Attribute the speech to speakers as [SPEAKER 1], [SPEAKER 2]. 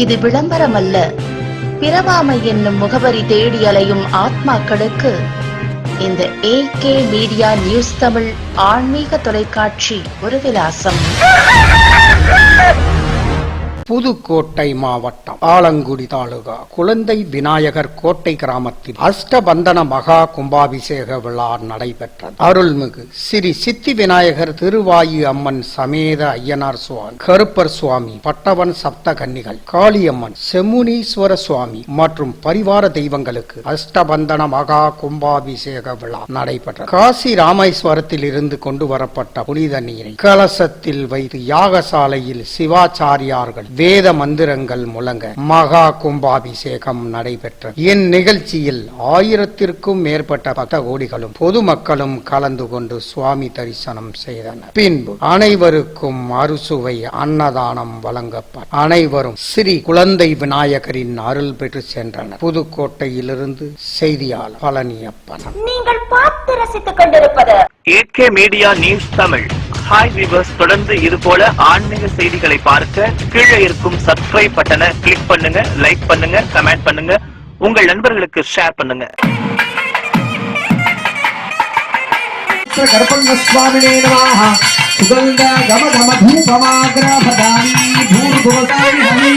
[SPEAKER 1] இது விளம்பரமல்ல. பிறவாமை என்னும் முகவரி தேடி அலையும் ஆத்மாக்களுக்கு இந்த AK மீடியா நியூஸ் தமிழ் ஆன்மீக தொலைக்காட்சி ஒரு விலாசம்.
[SPEAKER 2] புதுக்கோட்டை மாவட்டம் ஆலங்குடி தாலுகா குழந்தை விநாயகர் கோட்டை கிராமத்தில் அஷ்டபந்தன மகா கும்பாபிஷேக விழா நடைபெற்றது. அருள்மிகு ஸ்ரீ சித்தி விநாயகர் திருவாயு அம்மன் சமேத ஐயனார் சுவாமி, கருப்பர் சுவாமி, பட்டவன் சப்த கன்னிகள், காளியம்மன், செமுனீஸ்வர சுவாமி மற்றும் பரிவார தெய்வங்களுக்கு அஷ்டபந்தன மகா கும்பாபிஷேக விழா நடைபெற்றது. காசி ராமேஸ்வரத்தில் இருந்து கொண்டு வரப்பட்ட புனித நீரை கலசத்தில் வைத்து யாகசாலையில் சிவாச்சாரியார்கள் வேத மந்திரங்கள் முழங்க மகா கும்பாபிஷேகம் நடைபெற்றது. இந்நிகழ்ச்சியில் 1000க்கும் மேற்பட்ட பக்த கோடிகளும் பொதுமக்களும் கலந்து கொண்டு சுவாமி தரிசனம் செய்தனர். பின்பு அனைவருக்கும் அறுசுவை அன்னதானம் வழங்கப்பட்ட அனைவரும் ஸ்ரீ குழந்தை விநாயகரின் அருள் பெற்று சென்றனர். புதுக்கோட்டையிலிருந்து செய்தியாளர் பழனியப்பன்.
[SPEAKER 3] நீங்கள் பார்த்து ரசித்துக் கொண்டிருப்பது
[SPEAKER 4] AK media news Tamil. Hi viewers, தொடர்ந்து இது போல ஆன்மீக செய்திகளை பார்க்க கீழே இருக்கும் சப்ஸ்கிரைப் பட்டனை கிளிக் பண்ணுங்க, லைக் பண்ணுங்க, கமெண்ட் பண்ணுங்க, உங்கள் நண்பர்களுக்கு ஷேர் பண்ணுங்க.
[SPEAKER 5] கருப்பண்ணசுவாமினே நமः. சுகந்த கம கம தூபமாக்ரபதாமி பூர்வதாமி